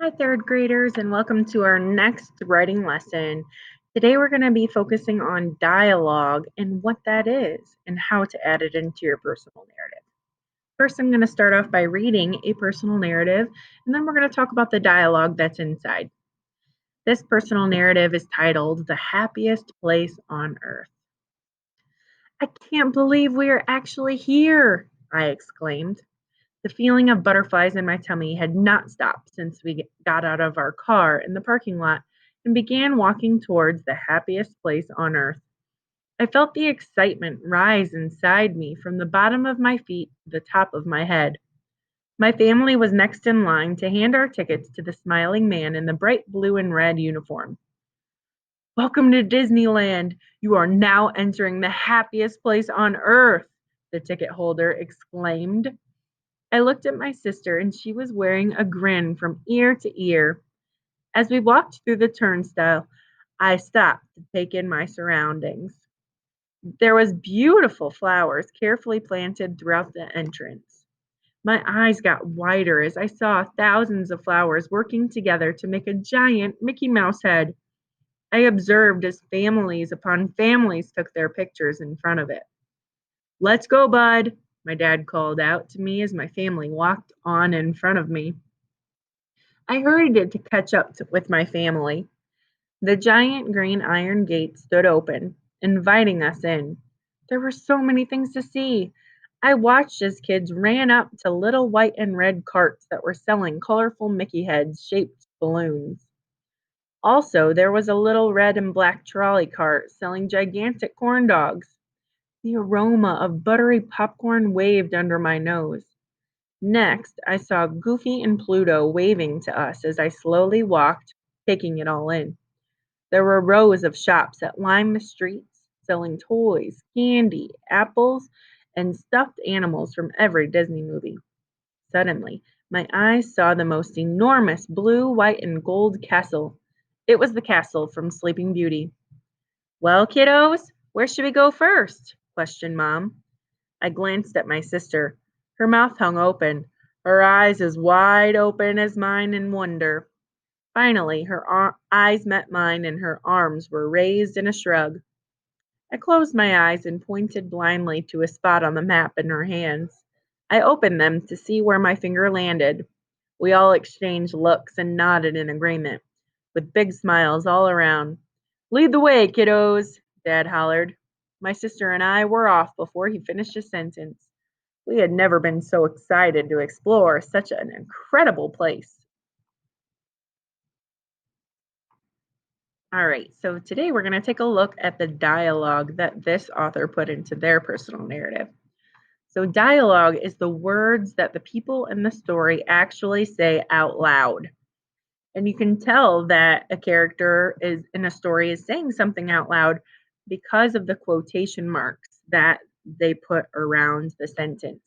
Hi, third graders, and welcome to our next writing lesson. Today, we're going to be focusing on dialogue and what that is and how to add it into your personal narrative. First, I'm going to start off by reading a personal narrative, and then we're going to talk about the dialogue that's inside. This personal narrative is titled The Happiest Place on Earth. I can't believe we are actually here, I exclaimed. The feeling of butterflies in my tummy had not stopped since we got out of our car in the parking lot and began walking towards the happiest place on earth. I felt the excitement rise inside me from the bottom of my feet to the top of my head. My family was next in line to hand our tickets to the smiling man in the bright blue and red uniform. Welcome to Disneyland. You are now entering the happiest place on earth, the ticket holder exclaimed. I looked at my sister, and she was wearing a grin from ear to ear. As we walked through the turnstile, I stopped to take in my surroundings. There was beautiful flowers carefully planted throughout the entrance. My eyes got wider as I saw thousands of flowers working together to make a giant Mickey Mouse head. I observed as families upon families took their pictures in front of it. Let's go, bud, my dad called out to me as my family walked on in front of me. I hurried to catch up with my family. The giant green iron gate stood open, inviting us in. There were so many things to see. I watched as kids ran up to little white and red carts that were selling colorful Mickey heads shaped balloons. Also, there was a little red and black trolley cart selling gigantic corn dogs. The aroma of buttery popcorn waved under my nose. Next, I saw Goofy and Pluto waving to us as I slowly walked, taking it all in. There were rows of shops that lined the streets, selling toys, candy, apples, and stuffed animals from every Disney movie. Suddenly, my eyes saw the most enormous blue, white, and gold castle. It was the castle from Sleeping Beauty. Well, kiddos, where should we go first? Questioned Mom. I glanced at my sister. Her mouth hung open, her eyes as wide open as mine in wonder. Finally, her eyes met mine and her arms were raised in a shrug. I closed my eyes and pointed blindly to a spot on the map in her hands. I opened them to see where my finger landed. We all exchanged looks and nodded in agreement, with big smiles all around. Lead the way, kiddos, Dad hollered. My sister and I were off before he finished his sentence. We had never been so excited to explore such an incredible place. All right, so today we're going to take a look at the dialogue that this author put into their personal narrative. So, dialogue is the words that the people in the story actually say out loud. And you can tell that a character is in a story is saying something out loud because of the quotation marks that they put around the sentence.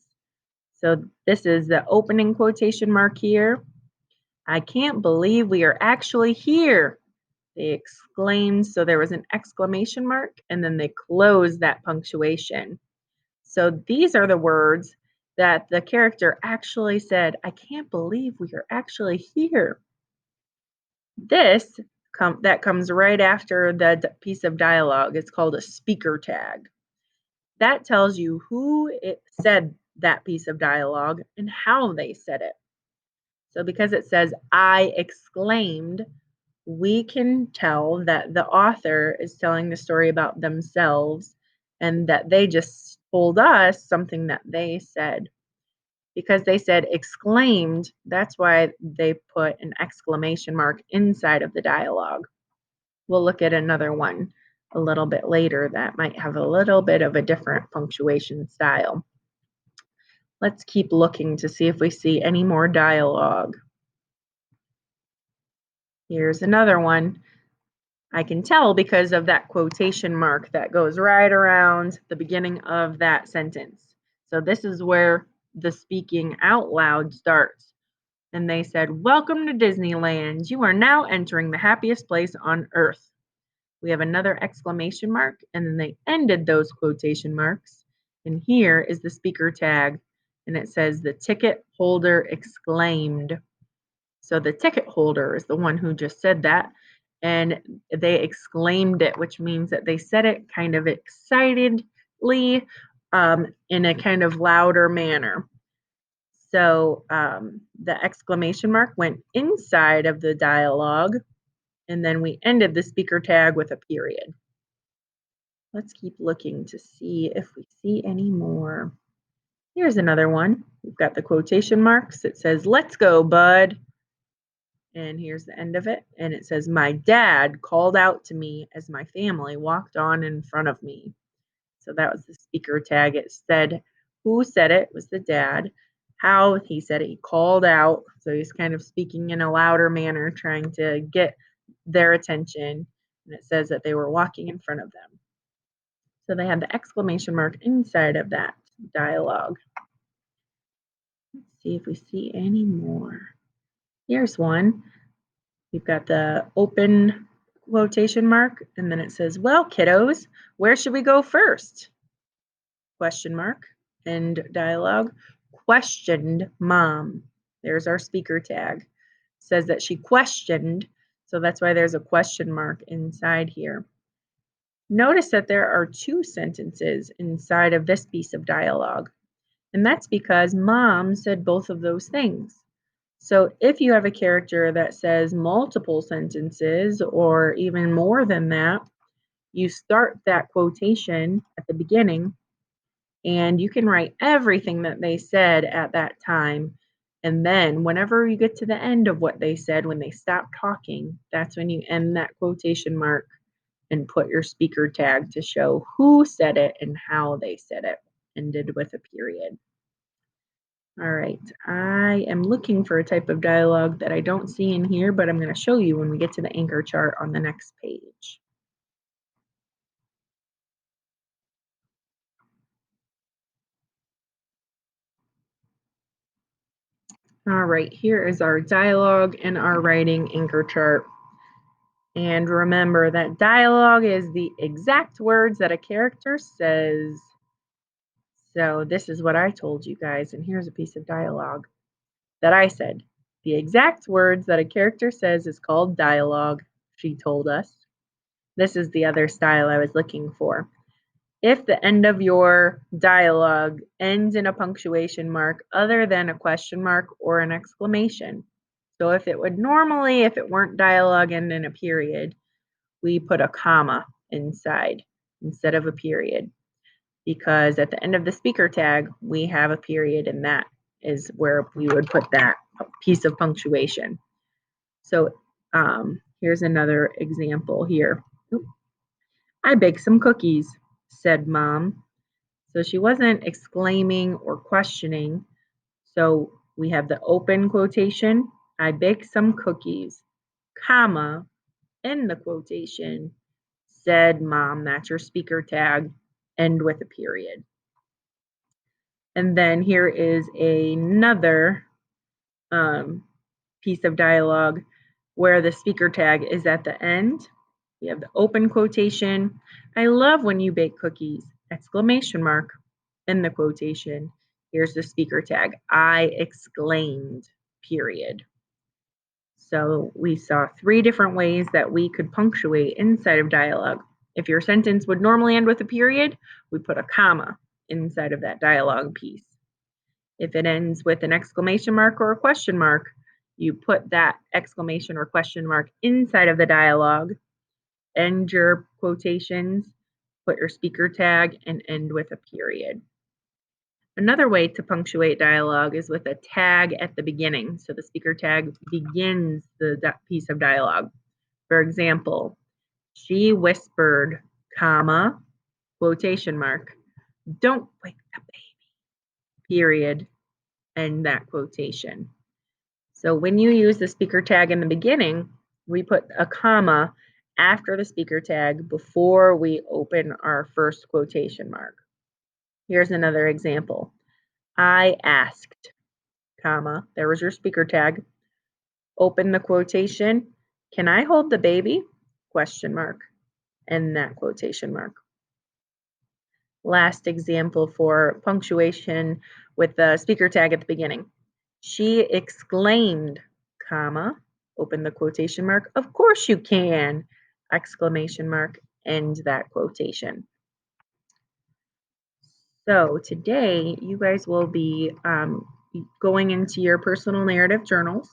So, this is the opening quotation mark here. I can't believe we are actually here, they exclaimed. So there was an exclamation mark, and then they closed that punctuation. So these are the words that the character actually said, I can't believe we are actually here. This that comes right after the piece of dialogue. It's called a speaker tag. That tells you who it said that piece of dialogue and how they said it. So because it says I exclaimed, we can tell that the author is telling the story about themselves and that they just told us something that they said. Because they said exclaimed, that's why they put an exclamation mark inside of the dialogue. We'll look at another one a little bit later that might have a little bit of a different punctuation style. Let's keep looking to see if we see any more dialogue. Here's another one. I can tell because of that quotation mark that goes right around the beginning of that sentence. So this is where the speaking out loud starts. And they said, welcome to Disneyland. You are now entering the happiest place on earth. We have another exclamation mark, and then they ended those quotation marks. And here is the speaker tag, and it says, the ticket holder exclaimed. So the ticket holder is the one who just said that, and they exclaimed it, which means that they said it kind of excitedly, in a kind of louder manner. So the exclamation mark went inside of the dialogue, and then we ended the speaker tag with a period. Let's keep looking to see if we see any more. Here's another one. We've got the quotation marks. It says, "Let's go, bud." And here's the end of it. And it says, "My dad called out to me as my family walked on in front of me." So that was the speaker tag. It said who said it was the dad. How he said it, he called out. So he's kind of speaking in a louder manner, trying to get their attention. And it says that they were walking in front of them. So they had the exclamation mark inside of that dialogue. Let's see if we see any more. Here's one. We've got the open quotation mark, and then it says, "Well, kiddos, where should we go first?" Question mark. End dialogue. Questioned mom. There's our speaker tag. Says that she questioned, so that's why there's a question mark inside here. Notice that there are two sentences inside of this piece of dialogue, and that's because mom said both of those things. So if you have a character that says multiple sentences or even more than that, you start that quotation at the beginning and you can write everything that they said at that time. And then whenever you get to the end of what they said, when they stop talking, that's when you end that quotation mark and put your speaker tag to show who said it and how they said it, ended with a period. All right, I am looking for a type of dialogue that I don't see in here, but I'm going to show you when we get to the anchor chart on the next page. All right, here is our dialogue and our writing anchor chart. And remember that dialogue is the exact words that a character says. So this is what I told you guys, and here's a piece of dialogue that I said. The exact words that a character says is called dialogue, she told us. This is the other style I was looking for. If the end of your dialogue ends in a punctuation mark other than a question mark or an exclamation. So if it would normally, if it weren't dialogue and in a period, we put a comma inside instead of a period, because at the end of the speaker tag, we have a period, and that is where we would put that piece of punctuation. So here's another example here. "I baked some cookies," said mom. So she wasn't exclaiming or questioning. So we have the open quotation, "I baked some cookies," comma, in the quotation, "said mom." That's your speaker tag, end with a period. And then here is another piece of dialogue where the speaker tag is at the end. We have the open quotation, "I love when you bake cookies," exclamation mark, in the quotation. Here's the speaker tag, "I exclaimed," period. So we saw three different ways that we could punctuate inside of dialogue. If your sentence would normally end with a period, we put a comma inside of that dialogue piece. If it ends with an exclamation mark or a question mark, you put that exclamation or question mark inside of the dialogue, end your quotations, put your speaker tag, and end with a period. Another way to punctuate dialogue is with a tag at the beginning. So the speaker tag begins the piece of dialogue. For example, "She whispered, comma, quotation mark, 'Don't wake the baby,' period," end that quotation. So when you use the speaker tag in the beginning, we put a comma after the speaker tag before we open our first quotation mark. Here's another example. "I asked, comma, there was your speaker tag. Open the quotation. 'Can I hold the baby?' Question mark. End that quotation mark." Last example for punctuation with the speaker tag at the beginning. "She exclaimed, comma, open the quotation mark, of course you can, exclamation mark, end that quotation. So today you guys will be going into your personal narrative journals,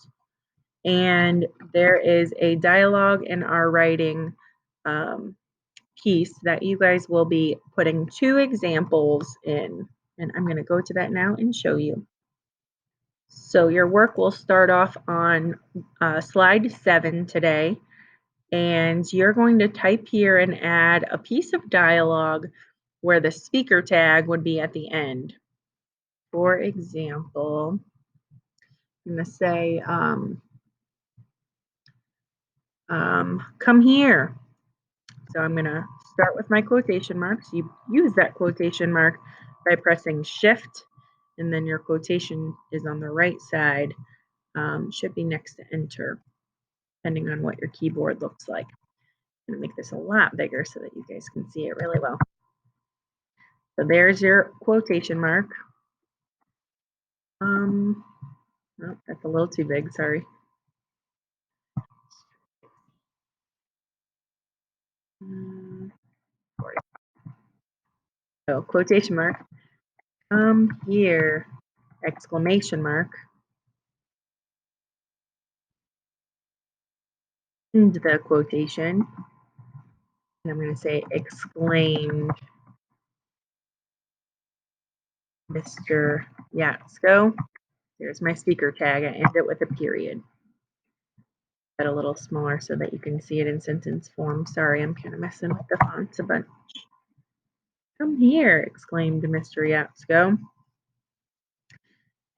and there is a dialogue in our writing piece that you guys will be putting 2 examples in, and I'm going to go to that now and show you. So your work will start off on slide 7 today, and you're going to type here and add a piece of dialogue where the speaker tag would be at the end. For example, I'm going to say, come here. So I'm going to start with my quotation marks. You use that quotation mark by pressing Shift, and then your quotation is on the right side. Should be next to Enter, depending on what your keyboard looks like. I'm going to make this a lot bigger so that you guys can see it really well. So there's your quotation mark. Oh, that's a little too big, sorry. So quotation mark, come here, exclamation mark, end the quotation, and I'm going to say exclaimed Mr. Yatsko. There's my speaker tag. I end it with a period. That a little smaller so that you can see it in sentence form. Sorry, I'm kind of messing with the fonts a bunch. Come here, exclaimed Mr. Yatsko.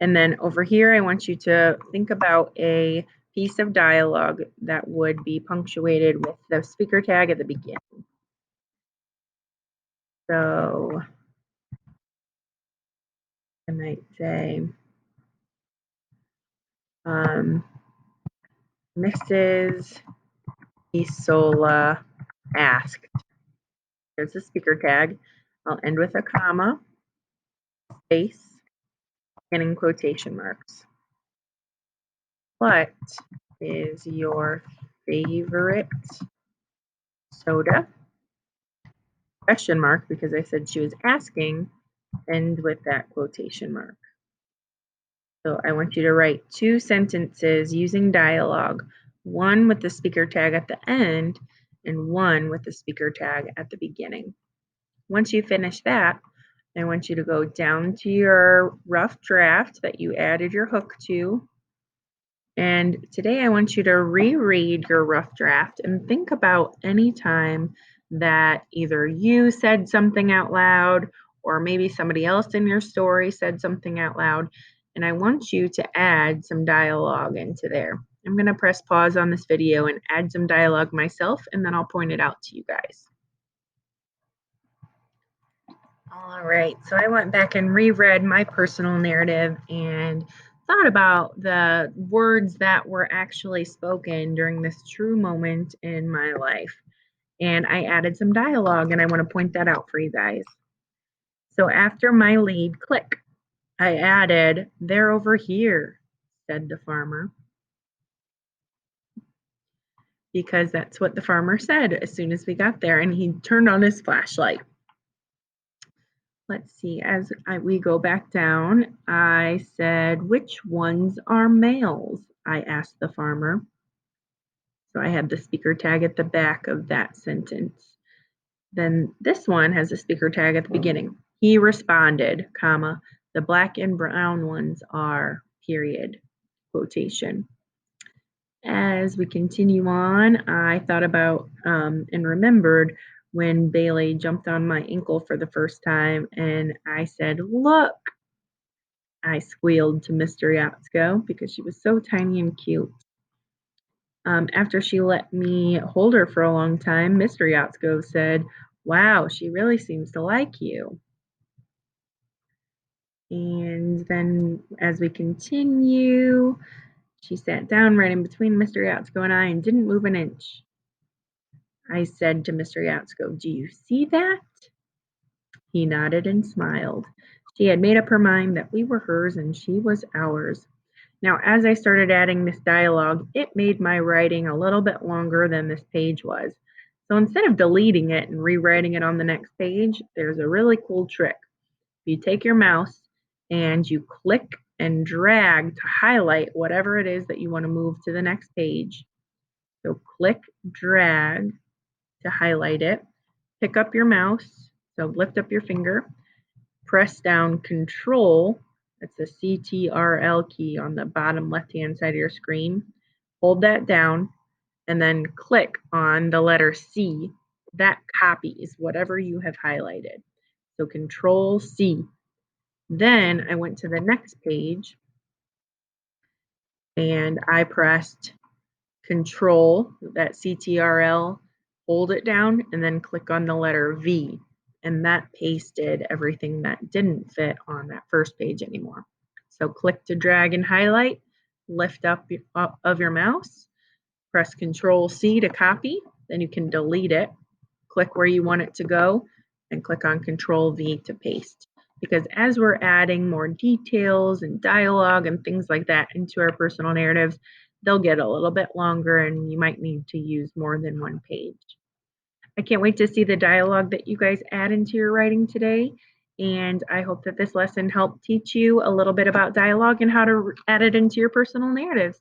And then over here, I want you to think about a piece of dialogue that would be punctuated with the speaker tag at the beginning. So I might say, Mrs. Isola asked. There's the speaker tag. I'll end with a comma, space, and in quotation marks. What is your favorite soda? Question mark, because I said she was asking, end with that quotation mark. So I want you to write 2 sentences using dialogue, one with the speaker tag at the end and one with the speaker tag at the beginning. Once you finish that, I want you to go down to your rough draft that you added your hook to. And today I want you to reread your rough draft and think about any time that either you said something out loud or maybe somebody else in your story said something out loud. And I want you to add some dialogue into there. I'm going to press pause on this video and add some dialogue myself, and then I'll point it out to you guys. All right, so I went back and reread my personal narrative and thought about the words that were actually spoken during this true moment in my life. And I added some dialogue, and I want to point that out for you guys. So after my lead click, I added, "They're over here," said the farmer. Because that's what the farmer said as soon as we got there, and he turned on his flashlight. Let's see, we go back down, I said, "Which ones are males?" I asked the farmer. So I had the speaker tag at the back of that sentence. Then this one has a speaker tag at the beginning. He responded, comma, "The black and brown ones are," period, quotation. As we continue on, I thought about and remembered when Bailey jumped on my ankle for the first time, and I said, "Look," I squealed to Mr. Yatsko because she was so tiny and cute. After she let me hold her for a long time, Mr. Yatsko said, "Wow, she really seems to like you." And then as we continue, she sat down right in between Mr. Yatsko and I and didn't move an inch. I said to Mr. Yatsko, "Do you see that?" He nodded and smiled. She had made up her mind that we were hers and she was ours. Now, as I started adding this dialogue, it made my writing a little bit longer than this page was. So instead of deleting it and rewriting it on the next page, there's a really cool trick. You take your mouse and you click and drag to highlight whatever it is that you want to move to the next page. So click, drag to highlight it. Pick up your mouse, so lift up your finger, press down Control, that's the CTRL key on the bottom left-hand side of your screen. Hold that down and then click on the letter C. That copies whatever you have highlighted. So Control C. Then I went to the next page and I pressed Control, that CTRL, hold it down, and then click on the letter V. And that pasted everything that didn't fit on that first page anymore. So click to drag and highlight, lift up of your mouse, press Control C to copy, then you can delete it, click where you want it to go, and click on Control V to paste. Because as we're adding more details and dialogue and things like that into our personal narratives, they'll get a little bit longer and you might need to use more than one page. I can't wait to see the dialogue that you guys add into your writing today. And I hope that this lesson helped teach you a little bit about dialogue and how to add it into your personal narratives.